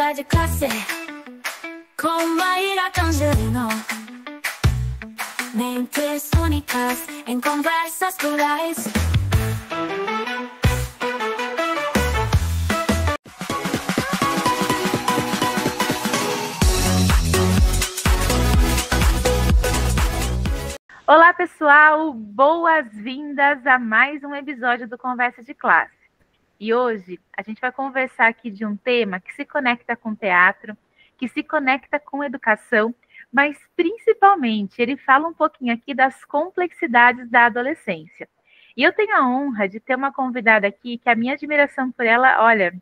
Conversa de classe com Maíra Angelino. Mentes únicas em conversas plurais. Olá, pessoal! Boas-vindas a mais um episódio do Conversa de Classe. E hoje a gente vai conversar aqui de um tema que se conecta com teatro, que se conecta com educação, mas principalmente ele fala um pouquinho aqui das complexidades da adolescência. E eu tenho a honra de ter uma convidada aqui que a minha admiração por ela, olha,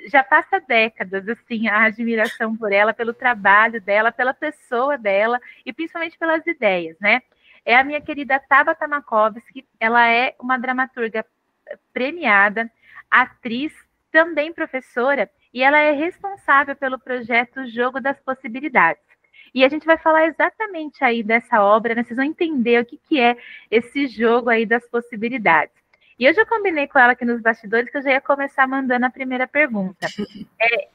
já passa décadas, assim, a admiração por ela, pelo trabalho dela, pela pessoa dela e principalmente pelas ideias, né? É a minha querida Tabata Makovsky. Ela é uma dramaturga premiada, atriz, também professora, e ela é responsável pelo projeto Jogo das Possibilidades. E a gente vai falar exatamente aí dessa obra, né? Vocês vão entender o que é esse jogo aí das possibilidades. E eu já combinei com ela aqui nos bastidores que eu já ia começar mandando a primeira pergunta.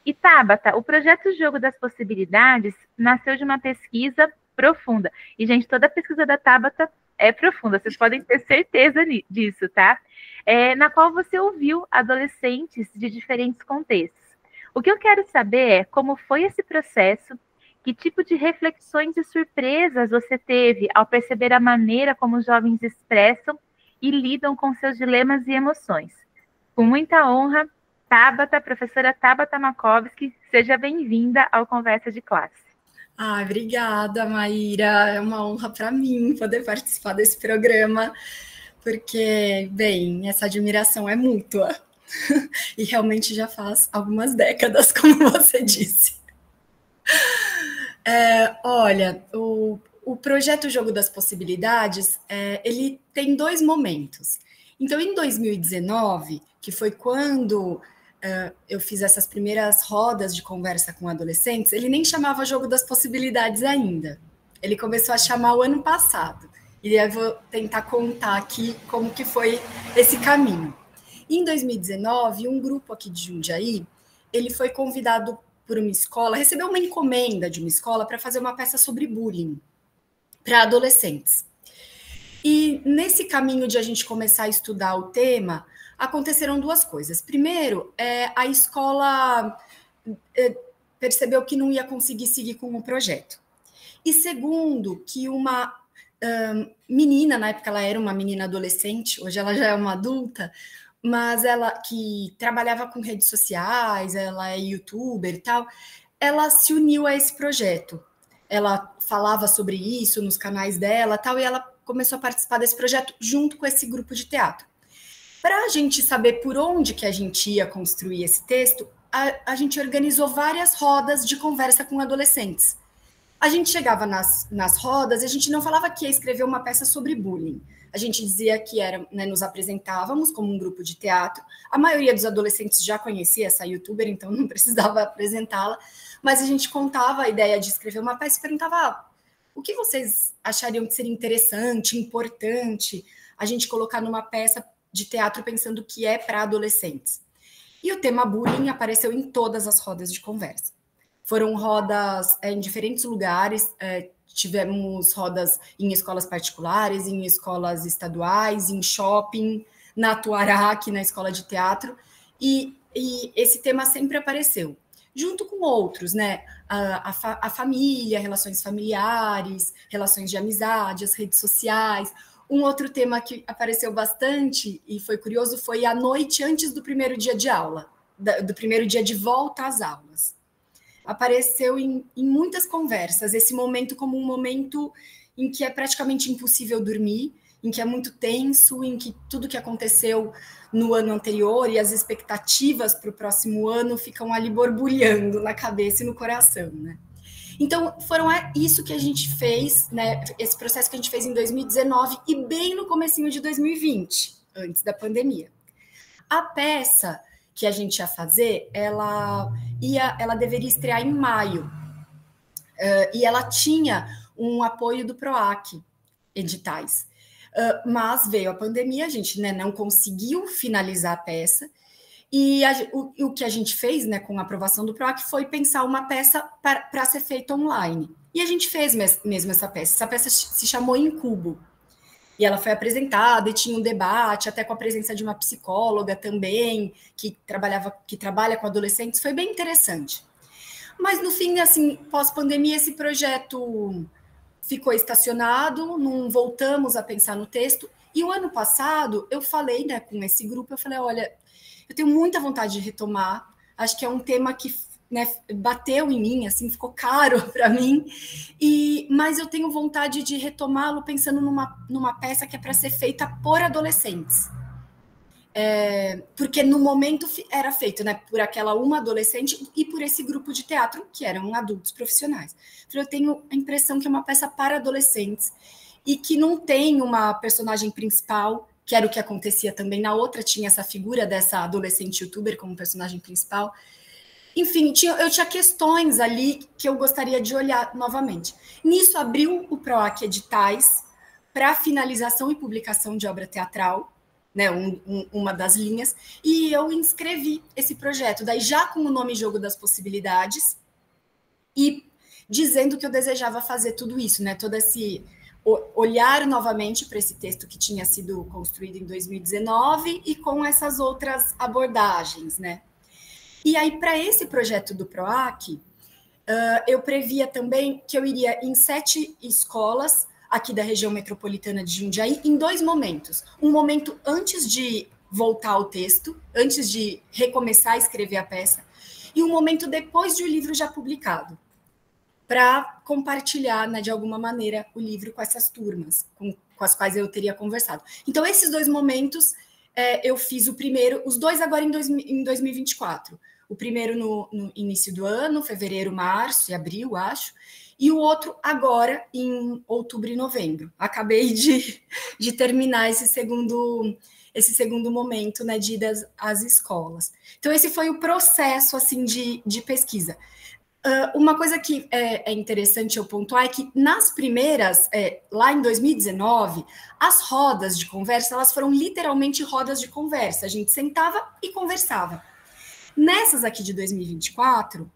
E Tabata, o projeto Jogo das Possibilidades nasceu de uma pesquisa profunda. E, gente, toda a pesquisa da Tabata é profunda, vocês podem ter certeza disso, tá? Na qual você ouviu adolescentes de diferentes contextos. O que eu quero saber é como foi esse processo, que tipo de reflexões e surpresas você teve ao perceber a maneira como os jovens expressam e lidam com seus dilemas e emoções. Com muita honra, Tabata, professora Tabata Makovsky, seja bem-vinda ao Conversa de Classe. Obrigada, Maíra. É uma honra para mim poder participar desse programa, porque, bem, essa admiração é mútua. E realmente já faz algumas décadas, como você disse. Olha, o projeto Jogo das Possibilidades, ele tem dois momentos. Então, em 2019, que foi quando eu fiz essas primeiras rodas de conversa com adolescentes, ele nem chamava Jogo das Possibilidades ainda. Ele começou a chamar o ano passado. E eu vou tentar contar aqui como que foi esse caminho. Em 2019, um grupo aqui de Jundiaí, ele foi convidado por uma escola, recebeu uma encomenda de uma escola para fazer uma peça sobre bullying para adolescentes. E nesse caminho de a gente começar a estudar o tema, aconteceram duas coisas. Primeiro, a escola percebeu que não ia conseguir seguir com o projeto. E segundo, que uma menina, na época ela era uma menina adolescente, hoje ela já é uma adulta, mas ela que trabalhava com redes sociais, ela é youtuber e tal, ela se uniu a esse projeto. Ela falava sobre isso nos canais dela tal, e ela começou a participar desse projeto junto com esse grupo de teatro. Para a gente saber por onde que a gente ia construir esse texto, a gente organizou várias rodas de conversa com adolescentes. A gente chegava nas rodas e a gente não falava que ia escrever uma peça sobre bullying. A gente dizia que era, né, nos apresentávamos como um grupo de teatro. A maioria dos adolescentes já conhecia essa youtuber, então não precisava apresentá-la. Mas a gente contava a ideia de escrever uma peça e perguntava o que vocês achariam de ser interessante, importante, a gente colocar numa peça de teatro pensando que é para adolescentes. E o tema bullying apareceu em todas as rodas de conversa. Foram rodas em diferentes lugares, tivemos rodas em escolas particulares, em escolas estaduais, em shopping, na Tuarac, na escola de teatro, e esse tema sempre apareceu, junto com outros, né? A família, relações familiares, relações de amizade, as redes sociais. Um outro tema que apareceu bastante e foi curioso foi a noite antes do primeiro dia de aula, do primeiro dia de volta às aulas. Apareceu em muitas conversas esse momento como um momento em que é praticamente impossível dormir, em que é muito tenso, em que tudo que aconteceu no ano anterior e as expectativas para o próximo ano ficam ali borbulhando na cabeça e no coração, né? Então, foram isso que a gente fez, né? Esse processo que a gente fez em 2019 e bem no comecinho de 2020, antes da pandemia. A peça que a gente ia fazer, ela deveria estrear em maio. E ela tinha um apoio do PROAC, editais. Mas veio a pandemia, a gente, né, não conseguiu finalizar a peça, E o que a gente fez, né, com a aprovação do PROAC, foi pensar uma peça para ser feita online. E a gente fez mesmo essa peça. Essa peça se chamou Incubo. E ela foi apresentada e tinha um debate, até com a presença de uma psicóloga também, que trabalha com adolescentes. Foi bem interessante. Mas, no fim, assim, pós-pandemia, esse projeto ficou estacionado, não voltamos a pensar no texto. E o ano passado, eu falei, né, com esse grupo, eu falei, olha, eu tenho muita vontade de retomar, acho que é um tema que, né, bateu em mim, assim, ficou caro para mim, mas eu tenho vontade de retomá-lo pensando numa peça que é para ser feita por adolescentes. Porque no momento era feito, né, por aquela uma adolescente e por esse grupo de teatro, que eram adultos profissionais. Então, eu tenho a impressão que é uma peça para adolescentes e que não tem uma personagem principal, que era o que acontecia também na outra, tinha essa figura dessa adolescente youtuber como personagem principal. Enfim, eu tinha questões ali que eu gostaria de olhar novamente. Nisso, abriu o PROAC Editais para finalização e publicação de obra teatral, né, uma das linhas, e eu inscrevi esse projeto, daí já com o nome Jogo das Possibilidades, e dizendo que eu desejava fazer tudo isso, né, todo esse olhar novamente para esse texto que tinha sido construído em 2019 e com essas outras abordagens, né. E aí, para esse projeto do PROAC, eu previa também que eu iria em 7 escolas aqui da região metropolitana de Jundiaí, em 2 momentos. Um momento antes de voltar ao texto, antes de recomeçar a escrever a peça, e um momento depois de o livro já publicado, para compartilhar, né, de alguma maneira, o livro com essas turmas, com as quais eu teria conversado. Então, esses 2 momentos, eu fiz o primeiro, os 2 agora em 2024. O primeiro no início do ano, fevereiro, março e abril, acho, e o outro agora em outubro e novembro. Acabei de terminar esse segundo momento, né, de ir às escolas. Então, esse foi o processo assim, de pesquisa. Uma coisa que é interessante eu pontuar é que nas primeiras, lá em 2019, as rodas de conversa, elas foram literalmente rodas de conversa. A gente sentava e conversava. Nessas aqui de 2024,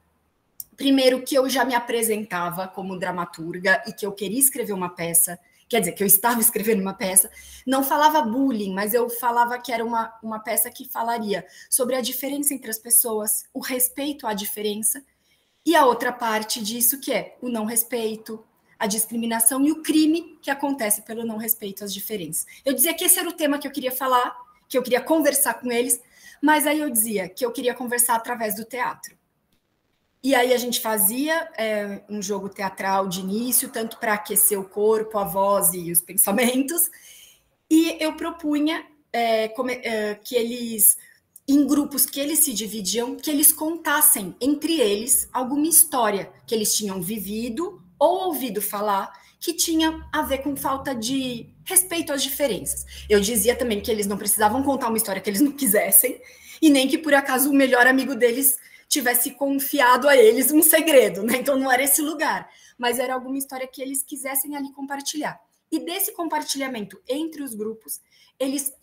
primeiro que eu já me apresentava como dramaturga e que eu queria escrever uma peça, quer dizer, que eu estava escrevendo uma peça, não falava bullying, mas eu falava que era uma peça que falaria sobre a diferença entre as pessoas, o respeito à diferença, e a outra parte disso que é o não respeito, a discriminação e o crime que acontece pelo não respeito às diferenças. Eu dizia que esse era o tema que eu queria falar, que eu queria conversar com eles, mas aí eu dizia que eu queria conversar através do teatro. E aí a gente fazia um jogo teatral de início, tanto para aquecer o corpo, a voz e os pensamentos, e eu propunha que eles, em grupos que eles se dividiam, que eles contassem entre eles alguma história que eles tinham vivido ou ouvido falar que tinha a ver com falta de respeito às diferenças. Eu dizia também que eles não precisavam contar uma história que eles não quisessem, e nem que por acaso o melhor amigo deles tivesse confiado a eles um segredo, né? Então não era esse lugar, mas era alguma história que eles quisessem ali compartilhar. E desse compartilhamento entre os grupos, eles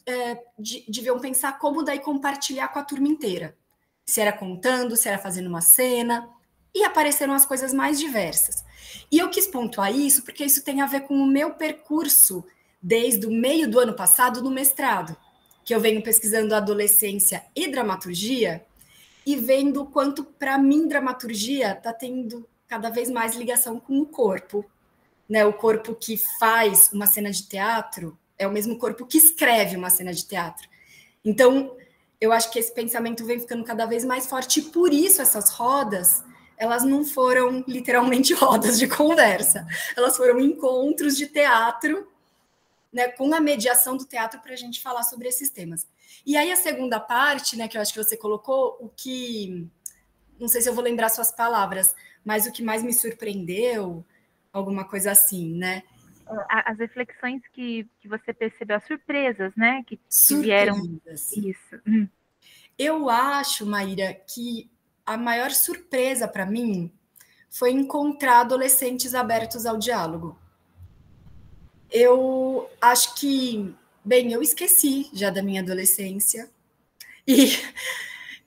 deviam pensar como daí compartilhar com a turma inteira. Se era contando, se era fazendo uma cena, e apareceram as coisas mais diversas. E eu quis pontuar isso porque isso tem a ver com o meu percurso desde o meio do ano passado no mestrado, que eu venho pesquisando adolescência e dramaturgia, e vendo o quanto, para mim, dramaturgia está tendo cada vez mais ligação com o corpo. Né? O corpo que faz uma cena de teatro é o mesmo corpo que escreve uma cena de teatro. Então, eu acho que esse pensamento vem ficando cada vez mais forte, e por isso essas rodas, elas não foram literalmente rodas de conversa, elas foram encontros de teatro, né, com a mediação do teatro para a gente falar sobre esses temas. E aí a segunda parte, né, que eu acho que você colocou, o que, não sei se eu vou lembrar suas palavras, mas o que mais me surpreendeu, alguma coisa assim, né? As reflexões que você percebeu, as surpresas, né, que vieram. Isso. Eu acho, Maíra, que a maior surpresa para mim foi encontrar adolescentes abertos ao diálogo. Eu acho que, bem, eu esqueci já da minha adolescência, e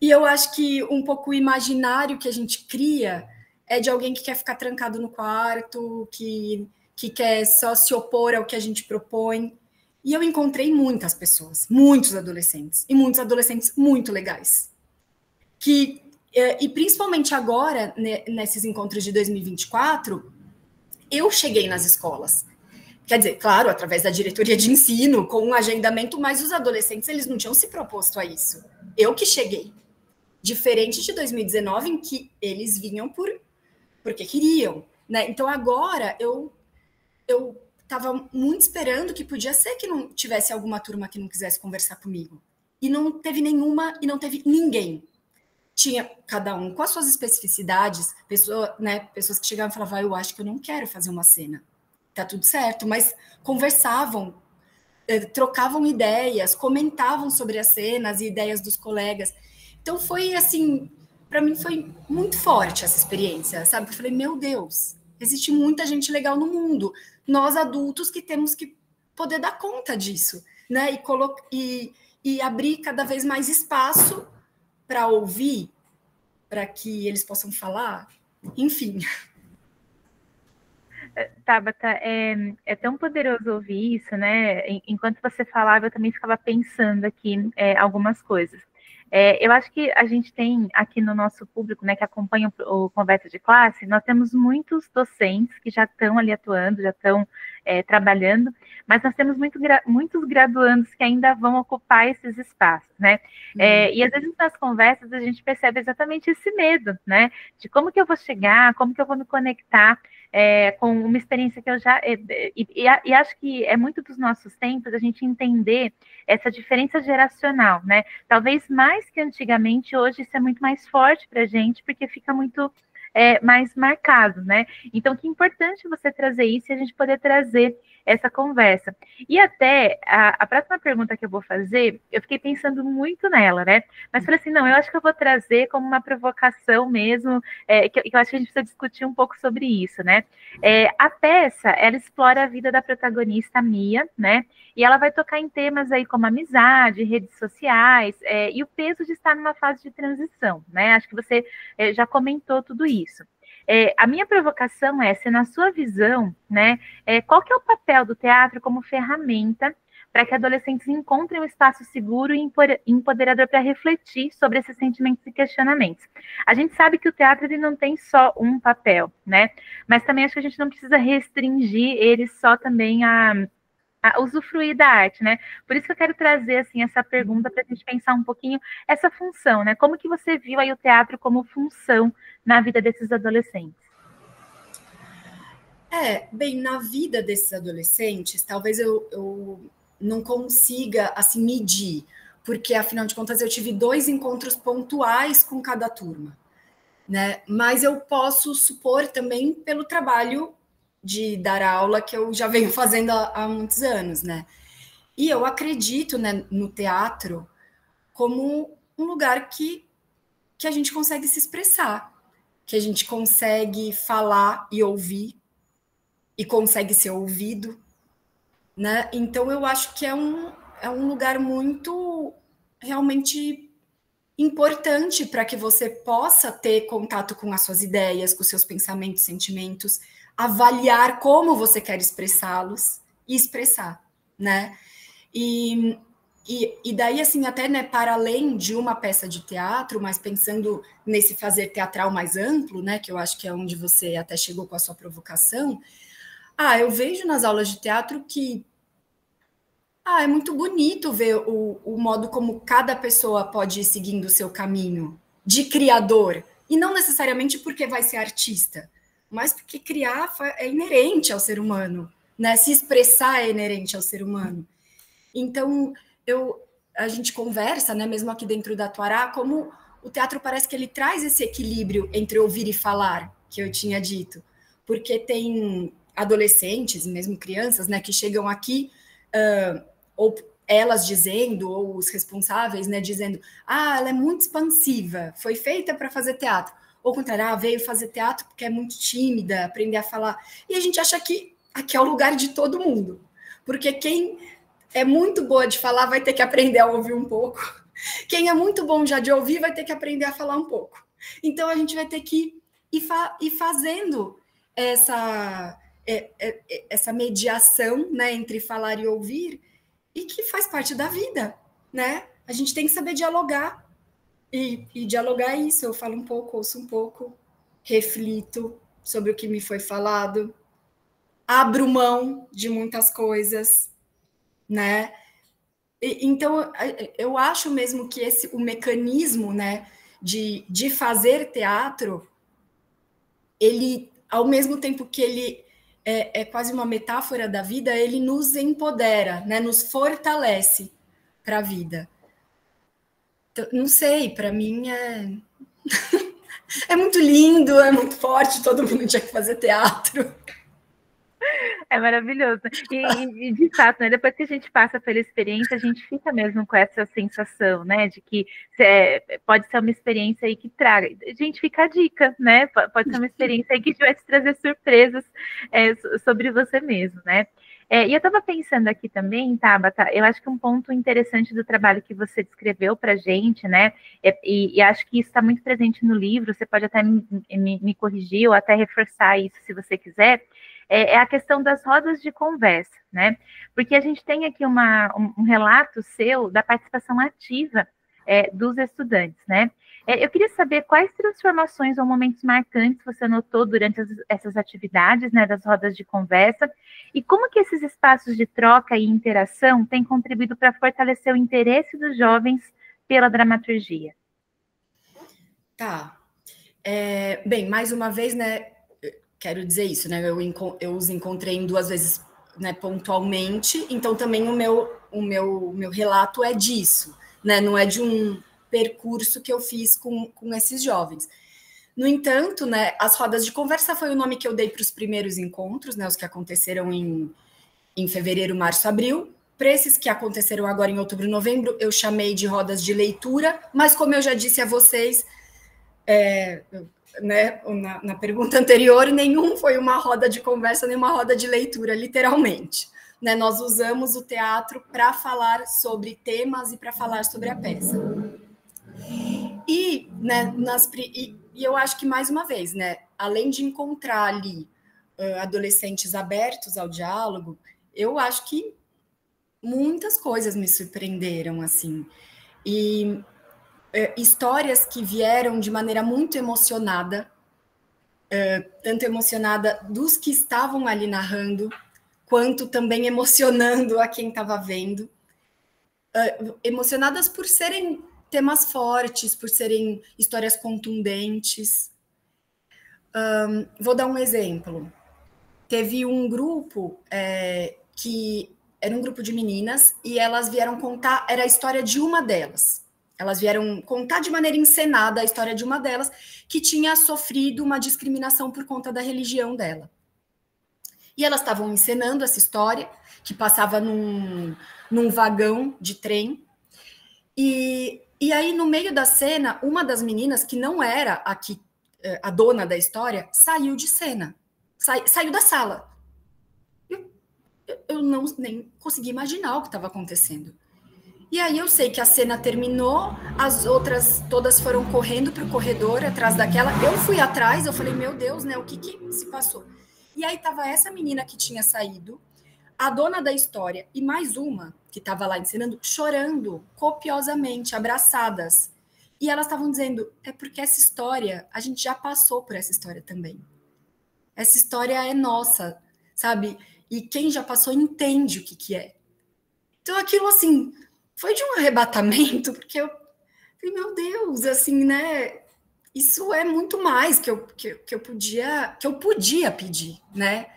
E eu acho que um pouco o imaginário que a gente cria é de alguém que quer ficar trancado no quarto, que quer só se opor ao que a gente propõe. E eu encontrei muitas pessoas, muitos adolescentes, e muitos adolescentes muito legais. E principalmente agora, nesses encontros de 2024, eu cheguei nas escolas. Quer dizer, claro, através da diretoria de ensino, com um agendamento, mas os adolescentes, eles não tinham se proposto a isso. Eu que cheguei. Diferente de 2019, em que eles vinham porque queriam, né? Então, agora, eu estava muito esperando que podia ser que não tivesse alguma turma que não quisesse conversar comigo. E não teve nenhuma, e não teve ninguém. Tinha cada um com as suas especificidades, pessoas que chegavam e falavam, eu acho que eu não quero fazer uma cena. Tá tudo certo, mas conversavam, trocavam ideias, comentavam sobre as cenas e ideias dos colegas. Então foi assim, para mim foi muito forte essa experiência, sabe? Eu falei, meu Deus, existe muita gente legal no mundo. Nós adultos que temos que poder dar conta disso, né? E abrir cada vez mais espaço para ouvir, para que eles possam falar, enfim. Tabata, é tão poderoso ouvir isso, né? Enquanto você falava, eu também ficava pensando aqui algumas coisas. Eu acho que a gente tem aqui no nosso público, né, que acompanha o Conversa de Classe, nós temos muitos docentes que já estão ali atuando, já estão trabalhando, mas nós temos muitos graduandos que ainda vão ocupar esses espaços, né? E às vezes nas conversas a gente percebe exatamente esse medo, né? De como que eu vou chegar, como que eu vou me conectar com uma experiência que eu já... E acho que é muito dos nossos tempos a gente entender essa diferença geracional, né? Talvez mais que antigamente, hoje isso é muito mais forte para a gente, porque fica muito mais marcado, né? Então, que importante você trazer isso e a gente poder trazer essa conversa. E até a próxima pergunta que eu vou fazer, eu fiquei pensando muito nela, né? Mas falei assim, não, eu acho que eu vou trazer como uma provocação mesmo, que eu acho que a gente precisa discutir um pouco sobre isso, né? A peça, ela explora a vida da protagonista, Mia, né? E ela vai tocar em temas aí como amizade, redes sociais, e o peso de estar numa fase de transição, né? Acho que você já comentou tudo isso. A minha provocação é, se na sua visão, né, qual que é o papel do teatro como ferramenta para que adolescentes encontrem um espaço seguro e empoderador para refletir sobre esses sentimentos e questionamentos. A gente sabe que o teatro ele não tem só um papel, né? Mas também acho que a gente não precisa restringir ele só também a usufruir da arte, né? Por isso que eu quero trazer, assim, essa pergunta para a gente pensar um pouquinho essa função, né? Como que você viu aí o teatro como função na vida desses adolescentes? Bem, na vida desses adolescentes, talvez eu não consiga, assim, medir, porque, afinal de contas, eu tive 2 encontros pontuais com cada turma, né? Mas eu posso supor também pelo trabalho de dar aula que eu já venho fazendo há muitos anos, né? E eu acredito, né, no teatro como um lugar que a gente consegue se expressar, que a gente consegue falar e ouvir, e consegue ser ouvido, né? Então eu acho que é um lugar muito realmente importante para que você possa ter contato com as suas ideias, com os seus pensamentos, sentimentos, avaliar como você quer expressá-los e expressar, né? E daí, assim, até, né, para além de uma peça de teatro, mas pensando nesse fazer teatral mais amplo, né, que eu acho que é onde você até chegou com a sua provocação, eu vejo nas aulas de teatro que é muito bonito ver o modo como cada pessoa pode ir seguindo o seu caminho de criador, e não necessariamente porque vai ser artista, mas porque criar é inerente ao ser humano, né? Se expressar é inerente ao ser humano. Então, a gente conversa, né, mesmo aqui dentro da Tuará, como o teatro parece que ele traz esse equilíbrio entre ouvir e falar, que eu tinha dito, porque tem adolescentes, mesmo crianças, né, que chegam aqui, ou elas dizendo, ou os responsáveis, né, dizendo, ela é muito expansiva, foi feita para fazer teatro. Ou ao contrário, veio fazer teatro porque é muito tímida, aprender a falar. E a gente acha que aqui é o lugar de todo mundo, porque quem é muito boa de falar vai ter que aprender a ouvir um pouco. Quem é muito bom já de ouvir vai ter que aprender a falar um pouco. Então, a gente vai ter que ir fazendo essa mediação, né, entre falar e ouvir, e que faz parte da vida, né? A gente tem que saber dialogar. E dialogar é isso, eu falo um pouco, ouço um pouco, reflito sobre o que me foi falado, abro mão de muitas coisas, né? Então, eu acho mesmo que o mecanismo, né, de fazer teatro, ele, ao mesmo tempo que ele é quase uma metáfora da vida, ele nos empodera, né, nos fortalece para a vida. Então, não sei, para mim é muito lindo, é muito forte, todo mundo tinha que fazer teatro. É maravilhoso. E de fato, né, depois que a gente passa pela experiência, a gente fica mesmo com essa sensação, né, de que pode ser uma experiência aí que traga. Gente, fica a dica, né? Pode ser uma experiência aí que vai te trazer surpresas sobre você mesmo, né? E eu estava pensando aqui também, Tabata, eu acho que um ponto interessante do trabalho que você descreveu para a gente, né, e acho que isso está muito presente no livro, você pode até me corrigir ou até reforçar isso se você quiser, é a questão das rodas de conversa, né? Porque a gente tem aqui um relato seu da participação ativa dos estudantes, né? Eu queria saber quais transformações ou momentos marcantes você notou durante essas atividades, né, das rodas de conversa, e como que esses espaços de troca e interação têm contribuído para fortalecer o interesse dos jovens pela dramaturgia? Tá. Bem, mais uma vez, né, quero dizer isso, né, eu os encontrei em 2 vezes, né, pontualmente, então também o meu relato é disso, né, não é de um percurso que eu fiz com esses jovens. No entanto, né, as rodas de conversa foi o nome que eu dei para os primeiros encontros, né, os que aconteceram em fevereiro, março, abril. Para esses que aconteceram agora em outubro e novembro, eu chamei de rodas de leitura, mas como eu já disse a vocês, né, na pergunta anterior, nenhum foi uma roda de conversa, nem uma roda de leitura, literalmente. Né, nós usamos o teatro para falar sobre temas e para falar sobre a peça. E, né, e eu acho que, mais uma vez, né, além de encontrar ali adolescentes abertos ao diálogo, eu acho que muitas coisas me surpreenderam, assim. E histórias que vieram de maneira muito emocionada, tanto emocionada dos que estavam ali narrando, quanto também emocionando a quem estava vendo. Emocionadas por serem temas fortes, por serem histórias contundentes. Vou dar um exemplo. Teve um grupo que era um grupo de meninas e elas vieram contar, era a história de uma delas. Elas vieram contar de maneira encenada a história de uma delas que tinha sofrido uma discriminação por conta da religião dela. E elas estavam encenando essa história, que passava num vagão de trem. E aí, no meio da cena, uma das meninas, que não era a dona da história, saiu de cena. Saiu da sala. Eu não nem consegui imaginar o que estava acontecendo. E aí eu sei que a cena terminou, as outras todas foram correndo para o corredor atrás daquela. Eu fui atrás, eu falei, meu Deus, né? O que se passou? E aí estava essa menina que tinha saído, a dona da história e mais uma que estava lá ensinando, chorando copiosamente, abraçadas. E elas estavam dizendo, é porque essa história, a gente já passou por essa história também. Essa história é nossa, sabe? E quem já passou entende o que é. Então aquilo, assim, foi de um arrebatamento, porque eu falei, meu Deus, assim, né? Isso é muito mais que eu podia pedir, né?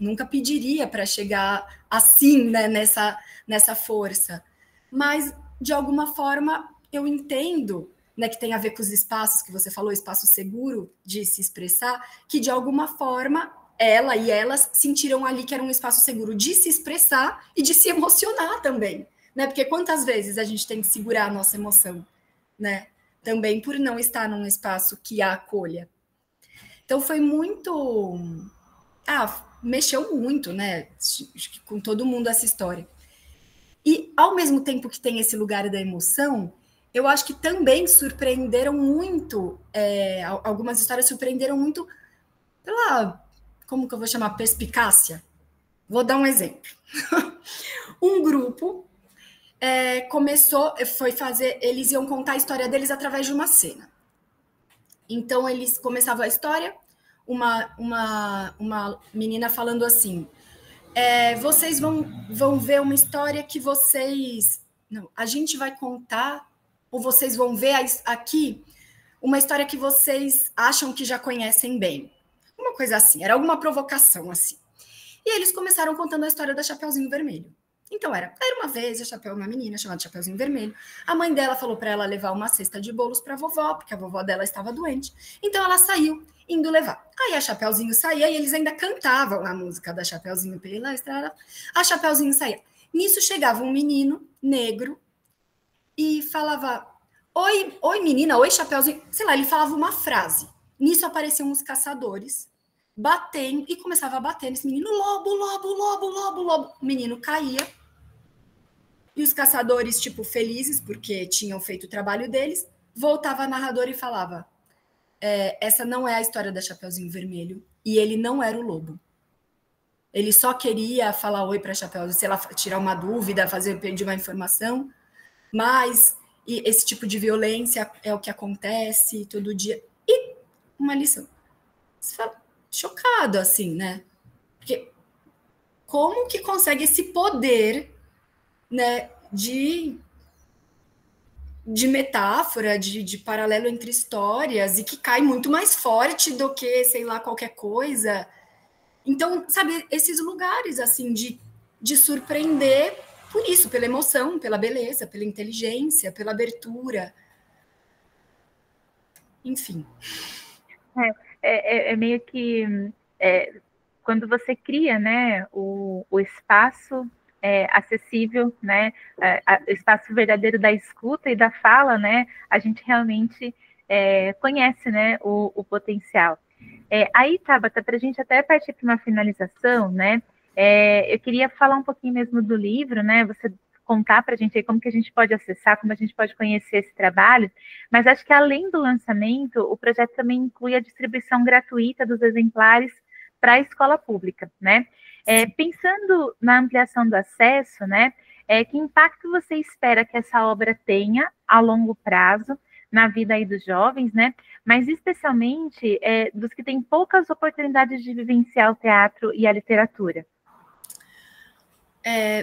Nunca pediria para chegar assim, né, nessa força. Mas, de alguma forma, eu entendo, né, que tem a ver com os espaços que você falou, espaço seguro de se expressar, que, de alguma forma, ela e elas sentiram ali que era um espaço seguro de se expressar e de se emocionar também, né? Porque quantas vezes a gente tem que segurar a nossa emoção, né? Também por não estar num espaço que a acolha. Então foi muito... mexeu muito, né? Com todo mundo essa história. E, ao mesmo tempo que tem esse lugar da emoção, eu acho que também surpreenderam muito, algumas histórias surpreenderam muito pela, como que eu vou chamar, perspicácia. Vou dar um exemplo. Um grupo eles iam contar a história deles através de uma cena. Então, eles começavam a história, uma menina falando assim, vocês vão ver uma história que vocês... Não, a gente vai contar, ou vocês vão ver aqui uma história que vocês acham que já conhecem bem. Uma coisa assim, era alguma provocação assim. E eles começaram contando a história da Chapeuzinho Vermelho. Então era uma vez uma menina chamada Chapeuzinho Vermelho. A mãe dela falou para ela levar uma cesta de bolos para a vovó, porque a vovó dela estava doente. Então ela saiu indo levar. Aí a Chapeuzinho saía e eles ainda cantavam a música da Chapeuzinho pela estrada. A Chapeuzinho saía. Nisso chegava um menino negro e falava: oi menina, oi Chapeuzinho. Sei lá, ele falava uma frase. Nisso apareciam os caçadores batendo e começava a bater nesse menino: lobo, lobo, lobo, lobo, lobo. O menino caía. E os caçadores, tipo, felizes, porque tinham feito o trabalho deles, voltava a narradora e falava: essa não é a história da Chapeuzinho Vermelho, e ele não era o lobo. Ele só queria falar oi para a Chapeuzinho, sei lá, tirar uma dúvida, pedir uma informação, mas esse tipo de violência é o que acontece todo dia. E uma lição. Você fala, chocado, assim, né? Porque como que consegue esse poder, né, de metáfora, de paralelo entre histórias, e que cai muito mais forte do que, sei lá, qualquer coisa. Então, sabe, esses lugares, assim, de surpreender por isso, pela emoção, pela beleza, pela inteligência, pela abertura. Enfim. É meio que quando você cria, né, o espaço acessível, né, o espaço verdadeiro da escuta e da fala, né, a gente realmente conhece, né, o potencial. Aí, Tabata, para a gente até partir para uma finalização, né, eu queria falar um pouquinho mesmo do livro, né, você contar para a gente aí como que a gente pode acessar, como a gente pode conhecer esse trabalho, mas acho que além do lançamento, o projeto também inclui a distribuição gratuita dos exemplares para a escola pública, né? Pensando na ampliação do acesso, né? Que impacto você espera que essa obra tenha a longo prazo na vida aí dos jovens, né? Mas especialmente dos que têm poucas oportunidades de vivenciar o teatro e a literatura?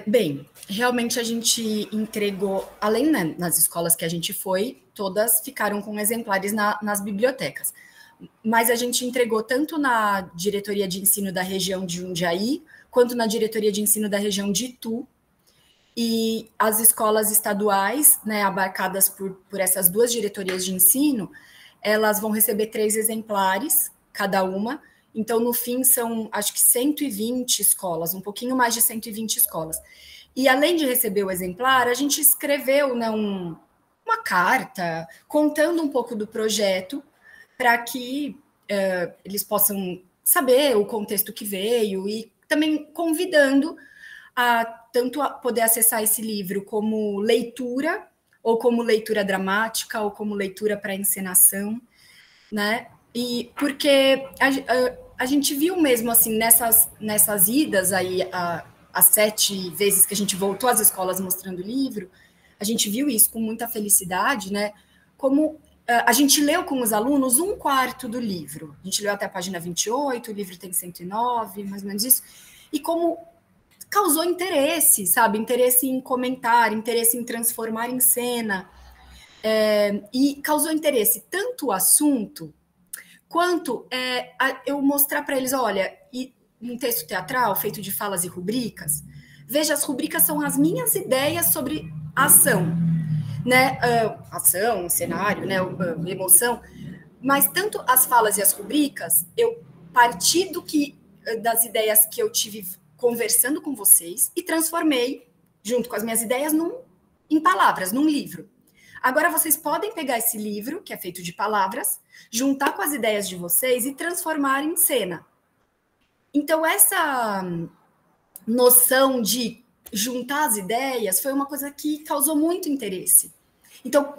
Bem, realmente a gente entregou, além, né, nas escolas que a gente foi, todas ficaram com exemplares nas bibliotecas. Mas a gente entregou tanto na diretoria de ensino da região de Jundiaí, quanto na diretoria de ensino da região de Itu, e as escolas estaduais, né, abarcadas por essas duas diretorias de ensino, elas vão receber 3 exemplares, cada uma. Então, no fim, são, acho que 120 escolas, um pouquinho mais de 120 escolas. E, além de receber o exemplar, a gente escreveu, né, uma carta contando um pouco do projeto para que eles possam saber o contexto que veio e também convidando tanto a poder acessar esse livro como leitura, ou como leitura dramática, ou como leitura para encenação, né? E porque a gente viu mesmo, assim, nessas idas aí, as 7 vezes que a gente voltou às escolas mostrando o livro, a gente viu isso com muita felicidade, né? Como a gente leu com os alunos 1/4 do livro. A gente leu até a página 28, o livro tem 109, mais ou menos isso. E como causou interesse, sabe? Interesse em comentar, interesse em transformar em cena. E causou interesse tanto o assunto, quanto eu mostrar para eles, olha, e um texto teatral feito de falas e rubricas, veja, as rubricas são as minhas ideias sobre a ação, né? Ação, cenário, né? Emoção, mas tanto as falas e as rubricas, eu parti das ideias que eu tive conversando com vocês e transformei, junto com as minhas ideias, em palavras, num livro. Agora vocês podem pegar esse livro, que é feito de palavras, juntar com as ideias de vocês e transformar em cena. Então, essa noção de juntar as ideias foi uma coisa que causou muito interesse. Então,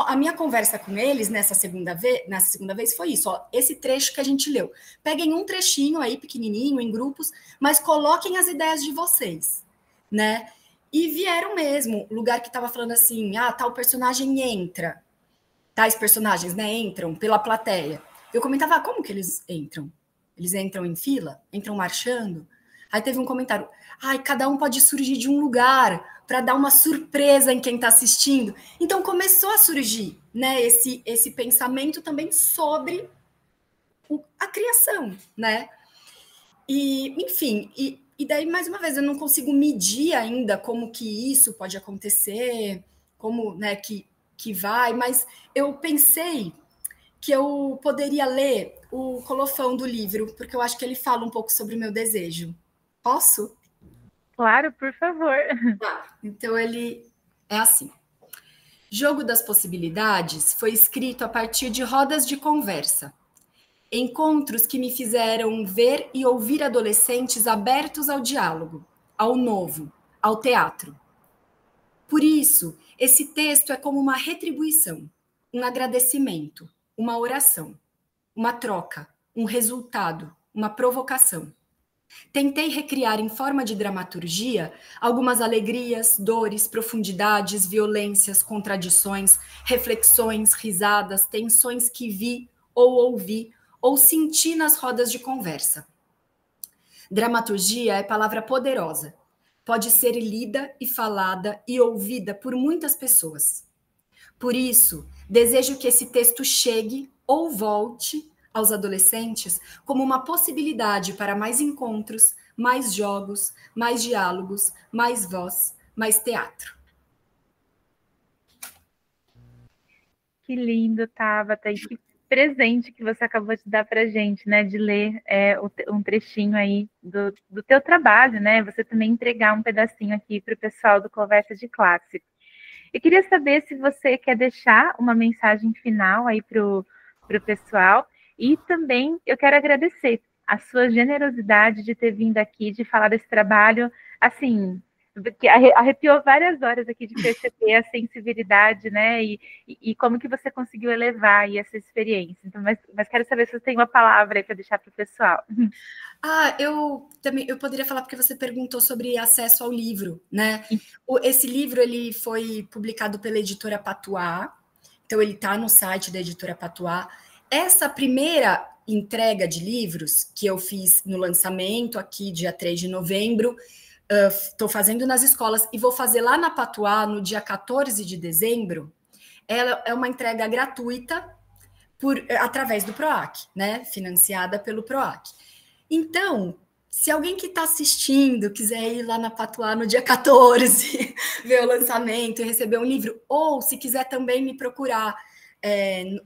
a minha conversa com eles nessa segunda vez foi isso, ó, esse trecho que a gente leu. Peguem um trechinho aí, pequenininho, em grupos, mas coloquem as ideias de vocês, né? E vieram mesmo, lugar que estava falando assim, tal personagem entra, tais personagens, né, entram pela plateia. Eu comentava, como que eles entram? Eles entram em fila? Entram marchando? Aí teve um comentário, cada um pode surgir de um lugar para dar uma surpresa em quem está assistindo. Então começou a surgir, né, esse pensamento também sobre a criação, né? E, enfim, e daí, mais uma vez, eu não consigo medir ainda como que isso pode acontecer, como, né, que vai, mas eu pensei que eu poderia ler o colofão do livro, porque eu acho que ele fala um pouco sobre o meu desejo. Posso? Claro, por favor. Então, ele é assim. Jogo das Possibilidades foi escrito a partir de rodas de conversa. Encontros que me fizeram ver e ouvir adolescentes abertos ao diálogo, ao novo, ao teatro. Por isso, esse texto é como uma retribuição, um agradecimento, uma oração, uma troca, um resultado, uma provocação. Tentei recriar em forma de dramaturgia algumas alegrias, dores, profundidades, violências, contradições, reflexões, risadas, tensões que vi ou ouvi ou senti nas rodas de conversa. Dramaturgia é palavra poderosa. Pode ser lida e falada e ouvida por muitas pessoas. Por isso, desejo que esse texto chegue ou volte aos adolescentes como uma possibilidade para mais encontros, mais jogos, mais diálogos, mais voz, mais teatro. Que lindo, Tabata, e que presente que você acabou de dar para a gente, né, de ler um trechinho aí do teu trabalho, né, você também entregar um pedacinho aqui para o pessoal do Conversa de Classe. Eu queria saber se você quer deixar uma mensagem final aí para o pessoal, e também eu quero agradecer a sua generosidade de ter vindo aqui, de falar desse trabalho, assim, que arrepiou várias horas aqui de perceber a sensibilidade, né, e como que você conseguiu elevar aí essa experiência. Então, mas quero saber se você tem uma palavra aí para deixar para o pessoal. Eu poderia falar porque você perguntou sobre acesso ao livro, né? Esse livro ele foi publicado pela editora Patuá, então ele está no site da editora Patuá. Essa primeira entrega de livros que eu fiz no lançamento aqui, dia 3 de novembro, estou fazendo nas escolas e vou fazer lá na Patuá no dia 14 de dezembro. Ela é uma entrega gratuita através do PROAC, né? Financiada pelo PROAC. Então, se alguém que está assistindo quiser ir lá na Patuá no dia 14, ver o lançamento e receber um livro, ou se quiser também me procurar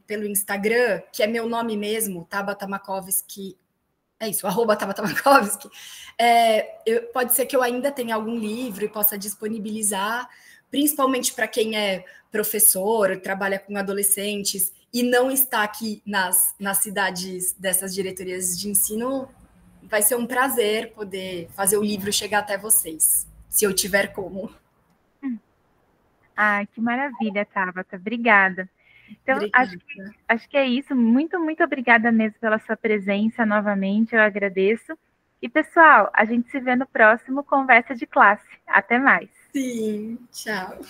pelo Instagram, que é meu nome mesmo, Tabata Makovski, é isso, @Tabata Makovski, pode ser que eu ainda tenha algum livro e possa disponibilizar, principalmente para quem é professor, trabalha com adolescentes e não está aqui nas cidades dessas diretorias de ensino. Vai ser um prazer poder fazer o livro chegar até vocês, se eu tiver como. Que maravilha, Tabata. Obrigada. Então, acho que é isso. Muito, muito obrigada mesmo pela sua presença novamente. Eu agradeço. E, pessoal, a gente se vê no próximo Conversa de Classe. Até mais. Sim, tchau.